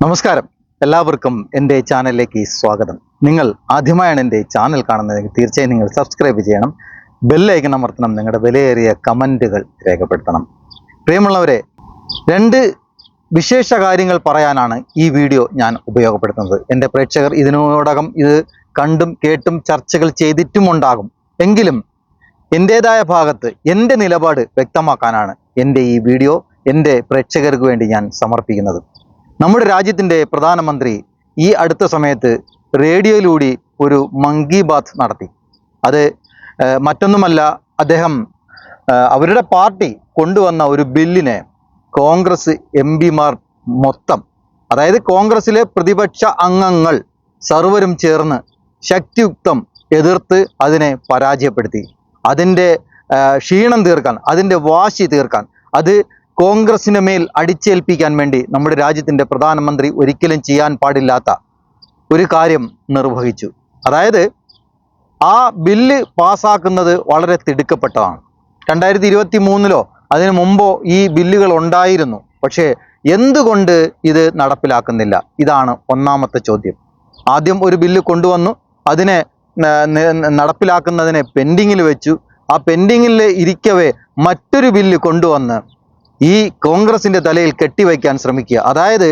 നമസ്കാരം, എല്ലാവർക്കും എൻ്റെ ചാനലിലേക്ക് സ്വാഗതം. നിങ്ങൾ ആദ്യമായാണ് എൻ്റെ ചാനൽ കാണുന്നതെങ്കിൽ തീർച്ചയായും നിങ്ങൾ സബ്സ്ക്രൈബ് ചെയ്യണം, ബെല്ലൈക്കൺ അമർത്തണം, നിങ്ങളുടെ വിലയേറിയ കമൻറ്റുകൾ രേഖപ്പെടുത്തണം. പ്രിയമുള്ളവരെ, രണ്ട് വിശേഷ കാര്യങ്ങൾ പറയാനാണ് ഈ വീഡിയോ ഞാൻ ഉപയോഗപ്പെടുത്തുന്നത്. എൻ്റെ പ്രേക്ഷകർ ഇതിനോടകം ഇത് കണ്ടും കേട്ടും ചർച്ചകൾ ചെയ്തിട്ടുമുണ്ടാകും. എങ്കിലും എൻ്റേതായ ഭാഗത്ത് എൻ്റെ നിലപാട് വ്യക്തമാക്കാനാണ് എൻ്റെ ഈ വീഡിയോ എൻ്റെ പ്രേക്ഷകർക്ക് വേണ്ടി ഞാൻ സമർപ്പിക്കുന്നത്. നമ്മുടെ രാജ്യത്തിൻ്റെ പ്രധാനമന്ത്രി ഈ അടുത്ത സമയത്ത് റേഡിയോയിലൂടെ ഒരു മൻ കി ബാത്ത് നടത്തി. അത് മറ്റൊന്നുമല്ല, അദ്ദേഹം അവരുടെ പാർട്ടി കൊണ്ടുവന്ന ഒരു ബില്ലിനെ കോൺഗ്രസ് എംപിമാർ മൊത്തം, അതായത് കോൺഗ്രസിലെ പ്രതിപക്ഷ അംഗങ്ങൾ സർവരും ചേർന്ന് ശക്തിയുക്തം എതിർത്ത് അതിനെ പരാജയപ്പെടുത്തി. അതിൻ്റെ ക്ഷീണം തീർക്കാൻ, അതിൻ്റെ വാശി തീർക്കാൻ, അത് കോൺഗ്രസിന് മേൽ അടിച്ചേൽപ്പിക്കാൻ വേണ്ടി നമ്മുടെ രാജ്യത്തിൻ്റെ പ്രധാനമന്ത്രി ഒരിക്കലും ചെയ്യാൻ പാടില്ലാത്ത ഒരു കാര്യം നിർവഹിച്ചു. അതായത് ആ ബില്ല് പാസ്സാക്കുന്നത് വളരെ തിടുക്കപ്പെട്ടതാണ്. 2023 അതിനു മുമ്പോ ഈ ബില്ലുകൾ ഉണ്ടായിരുന്നു. പക്ഷേ എന്തുകൊണ്ട് ഇത് നടപ്പിലാക്കുന്നില്ല? ഇതാണ് ഒന്നാമത്തെ ചോദ്യം. ആദ്യം ഒരു ബില്ല് കൊണ്ടുവന്നു, അതിനെ നടപ്പിലാക്കുന്നതിനെ പെൻഡിങ്ങിൽ വെച്ചു. ആ പെൻഡിങ്ങിൽ ഇരിക്കവേ മറ്റൊരു ബില്ല് കൊണ്ടുവന്ന് ഈ കോൺഗ്രസിൻ്റെ തലയിൽ കെട്ടിവയ്ക്കാൻ ശ്രമിക്കുക. അതായത്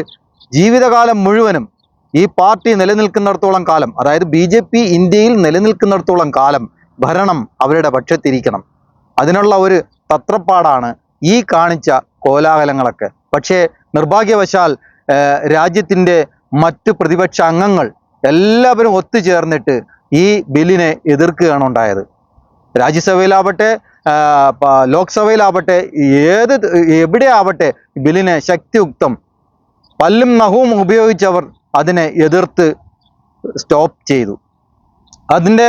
ജീവിതകാലം മുഴുവനും ഈ പാർട്ടി നിലനിൽക്കുന്നിടത്തോളം കാലം, അതായത് BJP ഇന്ത്യയിൽ നിലനിൽക്കുന്നിടത്തോളം കാലം ഭരണം അവരുടെ പക്ഷത്തിരിക്കണം. അതിനുള്ള ഒരു തത്രപ്പാടാണ് ഈ കാണിച്ച കോലാഹലങ്ങളൊക്കെ. പക്ഷേ നിർഭാഗ്യവശാൽ രാജ്യത്തിൻ്റെ മറ്റു പ്രതിപക്ഷ അംഗങ്ങൾ എല്ലാവരും ഒത്തുചേർന്നിട്ട് ഈ ബില്ലിനെ എതിർക്കുകയാണ് ഉണ്ടായത്. രാജ്യസഭയിലാവട്ടെ, ലോക്സഭയിലാവട്ടെ, എവിടെ ആവട്ടെ, ബില്ലിനെ ശക്തിയുക്തം പല്ലും നഖവും ഉപയോഗിച്ചവർ അതിനെ എതിർത്ത് സ്റ്റോപ്പ് ചെയ്തു. അതിൻ്റെ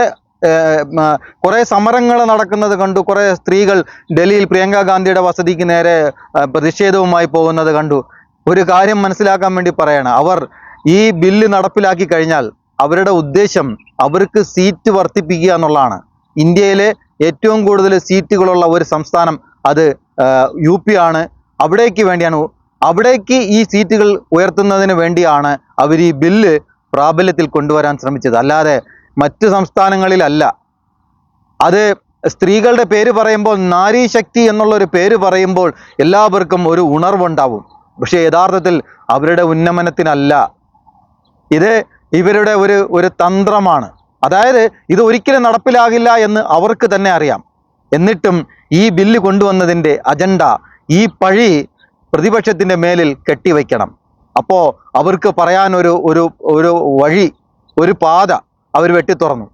കുറേ സമരങ്ങൾ നടക്കുന്നത് കണ്ടു. കുറേ സ്ത്രീകൾ ഡൽഹിയിൽ പ്രിയങ്ക ഗാന്ധിയുടെ വസതിക്ക് നേരെ പ്രതിഷേധവുമായി പോകുന്നത് കണ്ടു. ഒരു കാര്യം മനസ്സിലാക്കാൻ വേണ്ടി പറയണം, അവർ ഈ ബില്ല് നടപ്പിലാക്കി കഴിഞ്ഞാൽ അവരുടെ ഉദ്ദേശം അവർക്ക് സീറ്റ് വർദ്ധിപ്പിക്കുക എന്നുള്ളതാണ്. ഇന്ത്യയിലെ ഏറ്റവും കൂടുതൽ സീറ്റുകളുള്ള ഒരു സംസ്ഥാനം അത് UP ആണ്. അവിടേക്ക് ഈ സീറ്റുകൾ ഉയർത്തുന്നതിന് വേണ്ടിയാണ് അവർ ഈ ബില്ല് പ്രാബല്യത്തിൽ കൊണ്ടുവരാൻ ശ്രമിച്ചത്, അല്ലാതെ മറ്റ് സംസ്ഥാനങ്ങളിലല്ല. അത് സ്ത്രീകളുടെ പേര് പറയുമ്പോൾ, നാരി ശക്തി എന്നുള്ളൊരു പേര് പറയുമ്പോൾ എല്ലാവർക്കും ഒരു ഉണർവുണ്ടാവും. പക്ഷേ യഥാർത്ഥത്തിൽ അവരുടെ ഉന്നമനത്തിനല്ല, ഇത് ഇവരുടെ ഒരു തന്ത്രമാണ്. അതായത് ഇത് ഒരിക്കലും നടപ്പിലാകില്ല എന്ന് അവർക്ക് തന്നെ അറിയാം. എന്നിട്ടും ഈ ബില്ല് കൊണ്ടുവന്നതിൻ്റെ അജണ്ട, ഈ പഴി പ്രതിപക്ഷത്തിൻ്റെ മേലിൽ കെട്ടിവയ്ക്കണം. അപ്പോൾ അവർക്ക് പറയാൻ ഒരു വഴി, ഒരു പാത അവർ വെട്ടിത്തുറന്നു.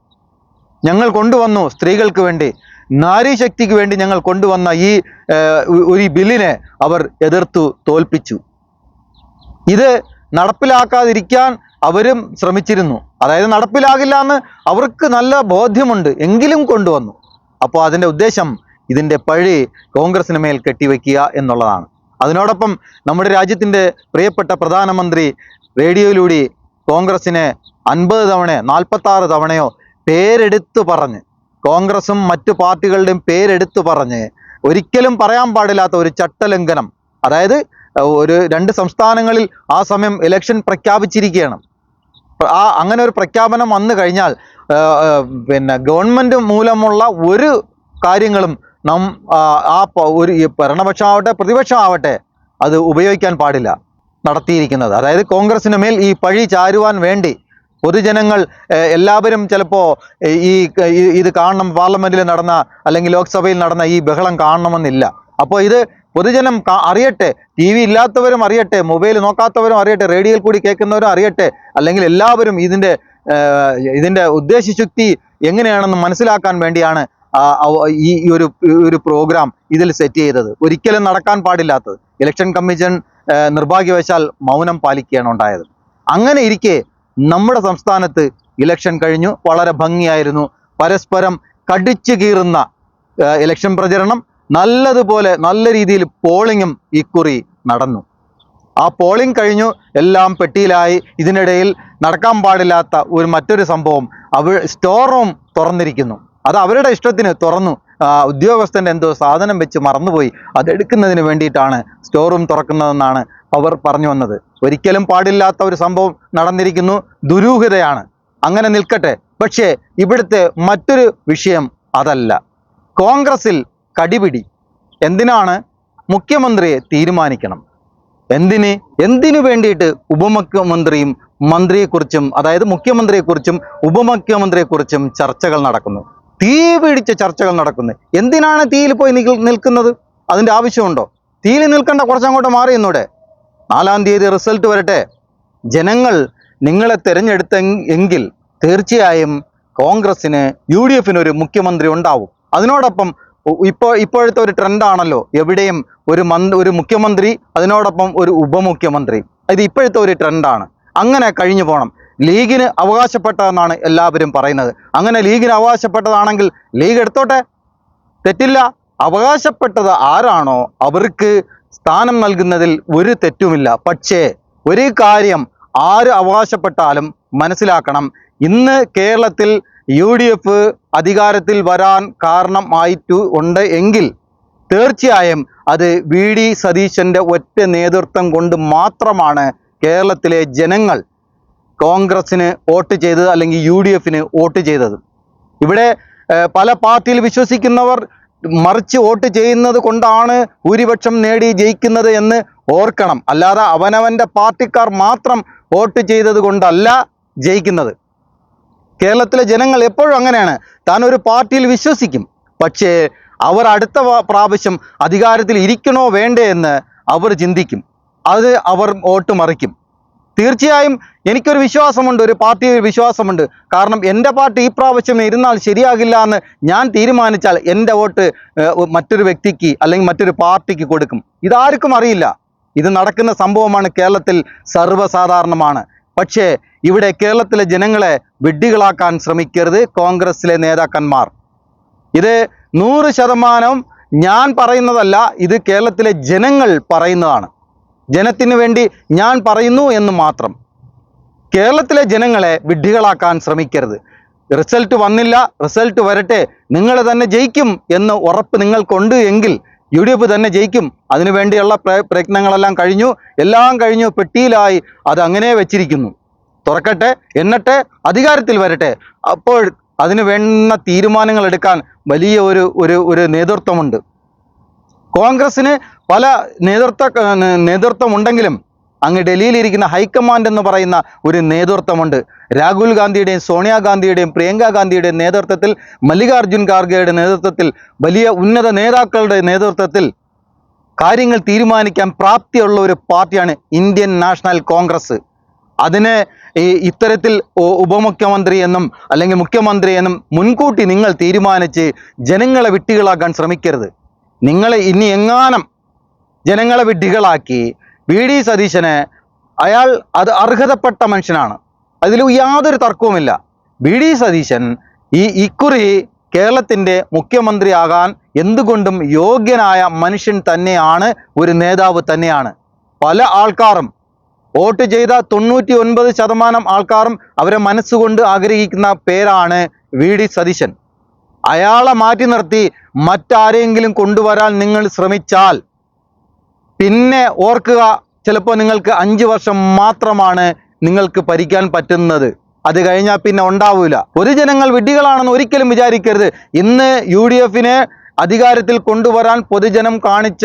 ഞങ്ങൾ കൊണ്ടുവന്നു സ്ത്രീകൾക്ക് വേണ്ടി, നാരീശക്തിക്ക് വേണ്ടി ഞങ്ങൾ കൊണ്ടുവന്ന ഈ ബില്ലിനെ അവർ എതിർത്തു തോൽപ്പിച്ചു. ഇത് നടപ്പിലാക്കാതിരിക്കാൻ അവരും ശ്രമിച്ചിരുന്നു. അതായത് നടപ്പിലാകില്ല എന്ന് അവർക്ക് നല്ല ബോധ്യമുണ്ട്, എങ്കിലും കൊണ്ടുവന്നു. അപ്പോൾ അതിൻ്റെ ഉദ്ദേശം ഇതിൻ്റെ പഴി കോൺഗ്രസിന് മേൽ കെട്ടിവെക്കുക എന്നുള്ളതാണ്. അതിനോടൊപ്പം നമ്മുടെ രാജ്യത്തിൻ്റെ പ്രിയപ്പെട്ട പ്രധാനമന്ത്രി റേഡിയോയിലൂടെ കോൺഗ്രസിനെ 50 തവണയോ 46 തവണയോ പേരെടുത്തു പറഞ്ഞ്, കോൺഗ്രസും മറ്റു പാർട്ടികളുടെയും പേരെടുത്തു പറഞ്ഞ്, ഒരിക്കലും പറയാൻ പാടില്ലാത്ത ഒരു ചട്ടലംഘനം, അതായത് രണ്ട് സംസ്ഥാനങ്ങളിൽ ആ സമയം ഇലക്ഷൻ പ്രഖ്യാപിച്ചിരിക്കുകയാണ്. അങ്ങനെ ഒരു പ്രഖ്യാപനം വന്നു കഴിഞ്ഞാൽ ഗവൺമെൻറ് മൂലമുള്ള ഒരു കാര്യങ്ങളും ഒരു ഭരണപക്ഷമാവട്ടെ പ്രതിപക്ഷമാവട്ടെ അത് ഉപയോഗിക്കാൻ പാടില്ല നടത്തിയിരിക്കുന്നത്. അതായത് കോൺഗ്രസിന് മേൽ ഈ പഴി ചാരുവാൻ വേണ്ടി പൊതുജനങ്ങൾ എല്ലാവരും ചിലപ്പോൾ ഇത് കാണണം, പാർലമെൻറ്റിൽ നടന്ന അല്ലെങ്കിൽ ലോക്സഭയിൽ നടന്ന ഈ ബഹളം കാണണമെന്നില്ല. അപ്പോൾ ഇത് പൊതുജനം അറിയട്ടെ, TV ഇല്ലാത്തവരും അറിയട്ടെ, മൊബൈൽ നോക്കാത്തവരും അറിയട്ടെ, റേഡിയോയിൽ കൂടി കേൾക്കുന്നവരും അറിയട്ടെ, അല്ലെങ്കിൽ എല്ലാവരും ഇതിൻ്റെ ഉദ്ദേശശുദ്ധി എങ്ങനെയാണെന്ന് മനസ്സിലാക്കാൻ വേണ്ടിയാണ് ഈ ഒരു പ്രോഗ്രാം ഇതിൽ സെറ്റ് ചെയ്തത്. ഒരിക്കലും നടക്കാൻ പാടില്ലാത്തത്. ഇലക്ഷൻ കമ്മീഷൻ നിർഭാഗ്യവശാൽ മൗനം പാലിക്കുകയാണ് ഉണ്ടായത്. അങ്ങനെ ഇരിക്കെ നമ്മുടെ സംസ്ഥാനത്ത് ഇലക്ഷൻ കഴിഞ്ഞു, വളരെ ഭംഗിയായിരുന്നു. പരസ്പരം കടിച്ചു കീറുന്ന ഇലക്ഷൻ പ്രചരണം, നല്ലതുപോലെ നല്ല രീതിയിൽ പോളിങ്ങും ഇക്കുറി നടന്നു. ആ പോളിംഗ് കഴിഞ്ഞു, എല്ലാം പെട്ടിയിലായി. ഇതിനിടയിൽ നടക്കാൻ പാടില്ലാത്ത മറ്റൊരു സംഭവം, സ്റ്റോർ റൂം തുറന്നിരിക്കുന്നു. അത് അവരുടെ ഇഷ്ടത്തിന് തുറന്നു. ഉദ്യോഗസ്ഥൻ്റെ എന്തോ സാധനം വെച്ച് മറന്നുപോയി, അതെടുക്കുന്നതിന് വേണ്ടിയിട്ടാണ് സ്റ്റോർ റൂം തുറക്കുന്നതെന്നാണ് അവർ പറഞ്ഞു വന്നത്. ഒരിക്കലും പാടില്ലാത്ത ഒരു സംഭവം നടന്നിരിക്കുന്നു, ദുരൂഹതയാണ്, അങ്ങനെ നിൽക്കട്ടെ. പക്ഷേ ഇവിടുത്തെ മറ്റൊരു വിഷയം അതല്ല. കോൺഗ്രസിൽ കടിപിടി. എന്തിനാണ്? മുഖ്യമന്ത്രിയെ തീരുമാനിക്കണം. എന്തിനു വേണ്ടിയിട്ട് ഉപമുഖ്യമന്ത്രിയും മന്ത്രിയെക്കുറിച്ചും, അതായത് മുഖ്യമന്ത്രിയെക്കുറിച്ചും ഉപമുഖ്യമന്ത്രിയെക്കുറിച്ചും ചർച്ചകൾ നടക്കുന്നു, തീ പിടിച്ച ചർച്ചകൾ നടക്കുന്നു. എന്തിനാണ് തീയിൽ പോയി നിൽക്കുന്നത്? അതിൻ്റെ ആവശ്യമുണ്ടോ? തീയിൽ നിൽക്കേണ്ട കുറച്ചങ്ങോട്ട് മാറി എന്നൂടെ. 4-ാം തീയതി റിസൾട്ട് വരട്ടെ. ജനങ്ങൾ നിങ്ങളെ തിരഞ്ഞെടുത്തെങ്കിൽ തീർച്ചയായും കോൺഗ്രസ്സിന് UDF-ന് ഒരു മുഖ്യമന്ത്രി ഉണ്ടാവും. അതിനോടൊപ്പം ഇപ്പോഴത്തെ ഒരു ട്രെൻഡാണല്ലോ, എവിടെയും ഒരു മുഖ്യമന്ത്രി, അതിനോടൊപ്പം ഒരു ഉപമുഖ്യമന്ത്രി. ഇത് ഇപ്പോഴത്തെ ഒരു ട്രെൻഡാണ്. അങ്ങനെ കഴിഞ്ഞു പോകണം. ലീഗിന് അവകാശപ്പെട്ടതെന്നാണ് എല്ലാവരും പറയുന്നത്. അങ്ങനെ ലീഗിന് അവകാശപ്പെട്ടതാണെങ്കിൽ ലീഗ് എടുത്തോട്ടെ, തെറ്റില്ല. അവകാശപ്പെട്ടത് ആരാണോ അവർക്ക് സ്ഥാനം നൽകുന്നതിൽ ഒരു തെറ്റുമില്ല. പക്ഷേ ഒരു കാര്യം ആര് അവകാശപ്പെട്ടാലും മനസ്സിലാക്കണം, ഇന്ന് കേരളത്തിൽ UDF അധികാരത്തിൽ വരാൻ കാരണമായിട്ടുണ്ട് എങ്കിൽ തീർച്ചയായും അത് VD സതീശൻ്റെ ഒറ്റ നേതൃത്വം കൊണ്ട് മാത്രമാണ് കേരളത്തിലെ ജനങ്ങൾ കോൺഗ്രസ്സിന് വോട്ട് ചെയ്തത്, അല്ലെങ്കിൽ UDF-ന് വോട്ട് ചെയ്തത്. ഇവിടെ പല പാർട്ടിയിൽ വിശ്വസിക്കുന്നവർ മറിച്ച് വോട്ട് ചെയ്യുന്നത് കൊണ്ടാണ് ഭൂരിപക്ഷം നേടി ജയിക്കുന്നത് എന്ന് ഓർക്കണം. അല്ലാതെ അവനവൻ്റെ പാർട്ടിക്കാർ മാത്രം വോട്ട് ചെയ്തത് കൊണ്ടല്ല ജയിക്കുന്നത്. കേരളത്തിലെ ജനങ്ങൾ എപ്പോഴും അങ്ങനെയാണ്. താൻ ഒരു പാർട്ടിയിൽ വിശ്വസിക്കും, പക്ഷേ അവർ അടുത്ത പ്രാവശ്യം അധികാരത്തിൽ ഇരിക്കണോ വേണ്ടേ എന്ന് അവർ ചിന്തിക്കും. അത് അവർ വോട്ട് മറിക്കും. തീർച്ചയായും എനിക്കൊരു വിശ്വാസമുണ്ട്, ഒരു പാർട്ടിയിൽ വിശ്വാസമുണ്ട്. കാരണം എൻ്റെ പാർട്ടി ഈ പ്രാവശ്യം ഇരുന്നാൽ ശരിയാകില്ല എന്ന് ഞാൻ തീരുമാനിച്ചാൽ എൻ്റെ വോട്ട് മറ്റൊരു വ്യക്തിക്ക് അല്ലെങ്കിൽ മറ്റൊരു പാർട്ടിക്ക് കൊടുക്കും. ഇതാർക്കും അറിയില്ല. ഇത് നടക്കുന്ന സംഭവമാണ്, കേരളത്തിൽ സർവ്വസാധാരണമാണ്. പക്ഷേ ഇവിടെ കേരളത്തിലെ ജനങ്ങളെ വിഡ്ഢികളാക്കാൻ ശ്രമിക്കരുത് കോൺഗ്രസ്സിലെ നേതാക്കന്മാർ. ഇത് 100% ഞാൻ പറയുന്നതല്ല, ഇത് കേരളത്തിലെ ജനങ്ങൾ പറയുന്നതാണ്. ജനത്തിന് വേണ്ടി ഞാൻ പറയുന്നു എന്ന് മാത്രം. കേരളത്തിലെ ജനങ്ങളെ വിഡ്ഢികളാക്കാൻ ശ്രമിക്കരുത്. റിസൾട്ട് വന്നില്ല, റിസൾട്ട് വരട്ടെ, നിങ്ങൾ തന്നെ ജയിക്കും എന്ന് ഉറപ്പ് നിങ്ങൾക്കുണ്ട് എങ്കിൽ UDF തന്നെ ജയിക്കും. അതിനുവേണ്ടിയുള്ള പ്രയത്നങ്ങളെല്ലാം കഴിഞ്ഞു, എല്ലാം കഴിഞ്ഞു, പെട്ടിയിലായി, അത് അങ്ങനെ വെച്ചിരിക്കുന്നു. തുറക്കട്ടെ, എന്നിട്ട് അധികാരത്തിൽ വരട്ടെ. അപ്പോൾ അതിന് വേണ്ട തീരുമാനങ്ങൾ എടുക്കാൻ വലിയ ഒരു നേതൃത്വമുണ്ട്. കോൺഗ്രസ്സിന് പല നേതൃത്വമുണ്ടെങ്കിലും അങ്ങ് ഡൽഹിയിലിരിക്കുന്ന ഹൈക്കമാൻഡ് എന്ന് പറയുന്ന ഒരു നേതൃത്വമുണ്ട്. രാഹുൽ ഗാന്ധിയുടെയും സോണിയാഗാന്ധിയുടെയും പ്രിയങ്ക ഗാന്ധിയുടെയും നേതൃത്വത്തിൽ, മല്ലികാർജുൻ ഖാർഗെയുടെ നേതൃത്വത്തിൽ, വലിയ ഉന്നത നേതാക്കളുടെ നേതൃത്വത്തിൽ കാര്യങ്ങൾ തീരുമാനിക്കാൻ പ്രാപ്തിയുള്ള ഒരു പാർട്ടിയാണ് ഇന്ത്യൻ നാഷണൽ കോൺഗ്രസ്. അതിനെ ഇത്തരത്തിൽ ഉപമുഖ്യമന്ത്രി എന്നും അല്ലെങ്കിൽ മുഖ്യമന്ത്രി എന്നും മുൻകൂട്ടി നിങ്ങൾ തീരുമാനിച്ച് ജനങ്ങളെ വിഡ്ഢികളാക്കാൻ ശ്രമിക്കരുത്. നിങ്ങളെ ഇനി എങ്ങാനും ജനങ്ങളെ വിഡ്ഢികളാക്കി VD സതീശനെ, അയാൾ അർഹതപ്പെട്ട മനുഷ്യനാണ്, അതിൽ യാതൊരു തർക്കവുമില്ല. VD സതീശൻ ഇക്കുറി കേരളത്തിൻ്റെ മുഖ്യമന്ത്രിയാകാൻ എന്തുകൊണ്ടും യോഗ്യനായ മനുഷ്യൻ തന്നെയാണ്, ഒരു നേതാവ് തന്നെയാണ്. പല ആൾക്കാരും വോട്ട് ചെയ്ത 99% ആൾക്കാരും അവരെ മനസ്സുകൊണ്ട് ആഗ്രഹിക്കുന്ന പേരാണ് VD സതീശൻ. അയാളെ മാറ്റി നിർത്തി മറ്റാരെങ്കിലും കൊണ്ടുവരാൻ നിങ്ങൾ ശ്രമിച്ചാൽ പിന്നെ ഓർക്കുക, ചിലപ്പോൾ നിങ്ങൾക്ക് 5 വർഷം മാത്രമാണ് നിങ്ങൾക്ക് ഭരിക്കാൻ പറ്റുന്നത്. അത് കഴിഞ്ഞാൽ പിന്നെ ഉണ്ടാവില്ല. പൊതുജനങ്ങൾ വിഡ്ഢികളാണെന്ന് ഒരിക്കലും വിചാരിക്കരുത്. ഇന്ന് UDF-നെ അധികാരത്തിൽ കൊണ്ടുവരാൻ പൊതുജനം കാണിച്ച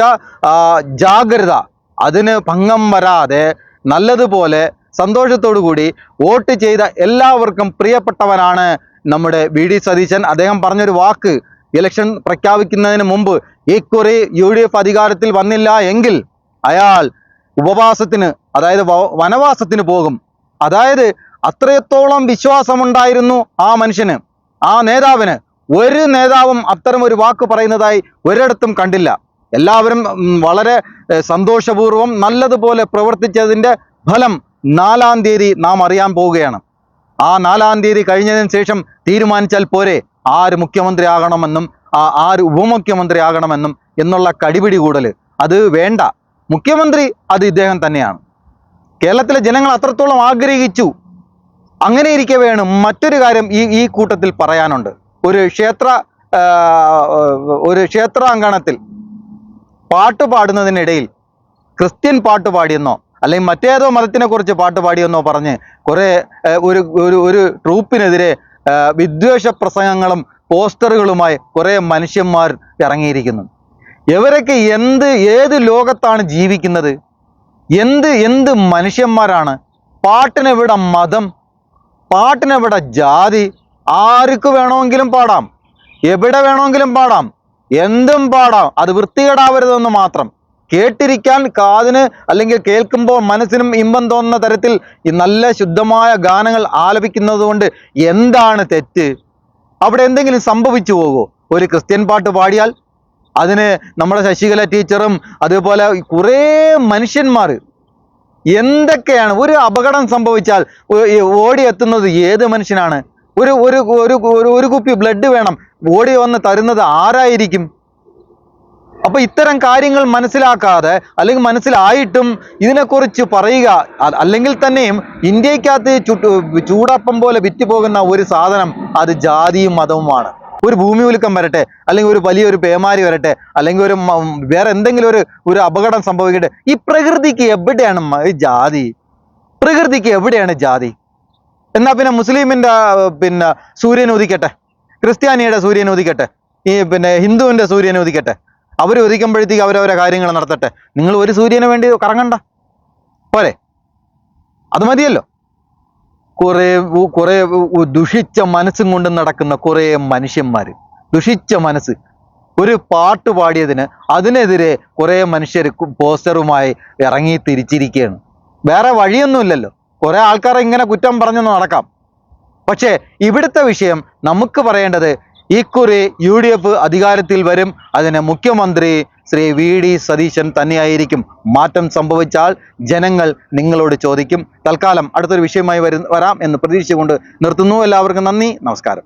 ജാഗ്രത, അതിന് ഭംഗം വരാതെ നല്ലതുപോലെ സന്തോഷത്തോടു കൂടി വോട്ട് ചെയ്ത എല്ലാവർക്കും പ്രിയപ്പെട്ടവനാണ് നമ്മുടെ VD സതീശൻ. അദ്ദേഹം പറഞ്ഞൊരു വാക്ക്, ഇലക്ഷൻ പ്രഖ്യാപിക്കുന്നതിന് മുമ്പ് ഇക്കുറി UDF അധികാരത്തിൽ വന്നില്ല എങ്കിൽ അയാൾ ഉപവാസത്തിന്, അതായത് വനവാസത്തിന് പോകും. അതായത് അത്രത്തോളം വിശ്വാസമുണ്ടായിരുന്നു ആ മനുഷ്യന്, ആ നേതാവിന്. ഒരു നേതാവും അത്തരം ഒരു വാക്ക് പറയുന്നതായി ഒരിടത്തും കണ്ടില്ല. എല്ലാവരും വളരെ സന്തോഷപൂർവ്വം നല്ലതുപോലെ പ്രവർത്തിച്ചതിൻ്റെ ഫലം 4-ാം തീയതി നാം അറിയാൻ പോവുകയാണ്. ആ 4-ാം തീയതി കഴിഞ്ഞതിന് ശേഷം തീരുമാനിച്ചാൽ പോരെ ആര് മുഖ്യമന്ത്രി ആകണമെന്നും ആര് ഉപമുഖ്യമന്ത്രി ആകണമെന്നും എന്നുള്ള കടിപിടി കൂടൽ. അത് വേണ്ട. മുഖ്യമന്ത്രി അത് ഇദ്ദേഹം തന്നെയാണ്. കേരളത്തിലെ ജനങ്ങൾ അത്രത്തോളം ആഗ്രഹിച്ചു. അങ്ങനെ ഇരിക്കെ വേണം മറ്റൊരു കാര്യം ഈ കൂട്ടത്തിൽ പറയാനുണ്ട്. ഒരു ക്ഷേത്ര ആ, ഒരു ക്ഷേത്രാങ്കണത്തിൽ പാട്ട് പാടുന്നതിനിടയിൽ ക്രിസ്ത്യൻ പാട്ട് പാടിയെന്നോ അല്ലെങ്കിൽ മറ്റേതോ മതത്തിനെ കുറിച്ച് പാട്ട് പാടിയെന്നോ പറഞ്ഞ് കുറേ ഒരു ഒരു ഒരു ട്രൂപ്പിനെതിരെ വിദ്വേഷ പ്രസംഗങ്ങളും പോസ്റ്ററുകളുമായി കുറേ മനുഷ്യന്മാർ ഇറങ്ങിയിരിക്കുന്നു. ഇവരൊക്കെ ഏത് ലോകത്താണ് ജീവിക്കുന്നത്? എന്ത് മനുഷ്യന്മാരാണ്? പാട്ടിനെവിടെ മതം? പാട്ടിനെവിടെ ജാതി? ആർക്ക് വേണമെങ്കിലും പാടാം, എവിടെ വേണമെങ്കിലും പാടാം, എന്തും പാടാം. അത് വൃത്തികേടാവരുതെന്ന് മാത്രം. കേട്ടിരിക്കാൻ കാതിന് അല്ലെങ്കിൽ കേൾക്കുമ്പോൾ മനസ്സിനും ഇമ്പം തോന്നുന്ന തരത്തിൽ ഈ നല്ല ശുദ്ധമായ ഗാനങ്ങൾ ആലപിക്കുന്നത് കൊണ്ട് എന്താണ് തെറ്റ്? അവിടെ എന്തെങ്കിലും സംഭവിച്ചു പോകുമോ? ഒരു ക്രിസ്ത്യൻ പാട്ട് പാടിയാൽ അതിന് നമ്മുടെ ശശികല ടീച്ചറും അതുപോലെ കുറേ മനുഷ്യന്മാർ എന്തൊക്കെയാണ്. ഒരു അപകടം സംഭവിച്ചാൽ ഓടിയെത്തുന്നത് ഏത് മനുഷ്യനാണ്? ഒരു ഒരു ഒരു ഒരു കുപ്പി ബ്ലഡ് വേണം, ഓടി വന്ന് തരുന്നത് ആരായിരിക്കും? അപ്പൊ ഇത്തരം കാര്യങ്ങൾ മനസ്സിലാക്കാതെ അല്ലെങ്കിൽ മനസ്സിലായിട്ടും ഇതിനെക്കുറിച്ച് പറയുക, അല്ലെങ്കിൽ തന്നെയും ഇന്ത്യക്കകത്ത് ചൂടപ്പം പോലെ വിറ്റുപോകുന്ന ഒരു സാധനം അത് ജാതിയും മതവുമാണ്. ഒരു ഭൂമി ഉലുക്കം വരട്ടെ, അല്ലെങ്കിൽ ഒരു വലിയൊരു പേമാരി വരട്ടെ, അല്ലെങ്കിൽ വേറെ എന്തെങ്കിലും ഒരു അപകടം സംഭവിക്കട്ടെ, ഈ പ്രകൃതിക്ക് എവിടെയാണ് ജാതി? പ്രകൃതിക്ക് എവിടെയാണ് ജാതി? എന്നാ പിന്നെ മുസ്ലിമിന്റെ സൂര്യൻ ഉദിക്കട്ടെ, ക്രിസ്ത്യാനിയുടെ സൂര്യൻ ഉദിക്കട്ടെ, ഈ ഹിന്ദുവിന്റെ സൂര്യൻ ഉദിക്കട്ടെ. അവർ ഉദിക്കുമ്പോഴത്തേക്ക് അവരവരെ കാര്യങ്ങൾ നടത്തട്ടെ. നിങ്ങൾ ഒരു സൂര്യന് വേണ്ടി കറങ്ങണ്ട, പോരെ? അത് മതിയല്ലോ. കുറെ ദുഷിച്ച മനസ്സും കൊണ്ട് നടക്കുന്ന കുറെ മനുഷ്യന്മാര്, ദുഷിച്ച മനസ്സ്. ഒരു പാട്ട് പാടിയതിന് അതിനെതിരെ കുറെ മനുഷ്യർ പോസ്റ്ററുമായി ഇറങ്ങി തിരിച്ചിരിക്കുകയാണ്. വേറെ വഴിയൊന്നുമില്ലല്ലോ. കുറെ ആൾക്കാരെ ഇങ്ങനെ കുറ്റം പറഞ്ഞൊന്ന് നടക്കാം. പക്ഷേ ഇവിടുത്തെ വിഷയം നമുക്ക് പറയേണ്ടത്, ഇക്കുറി UDF അധികാരത്തിൽ വരും. അതിന് മുഖ്യമന്ത്രി ശ്രീ VD സതീശൻ തന്നെയായിരിക്കും. മാറ്റം സംഭവിച്ചാൽ ജനങ്ങൾ നിങ്ങളോട് ചോദിക്കും. തൽക്കാലം അടുത്തൊരു വിഷയമായി വരാം എന്ന് പ്രതീക്ഷിച്ചുകൊണ്ട് നിർത്തുന്നു. എല്ലാവർക്കും നന്ദി, നമസ്കാരം.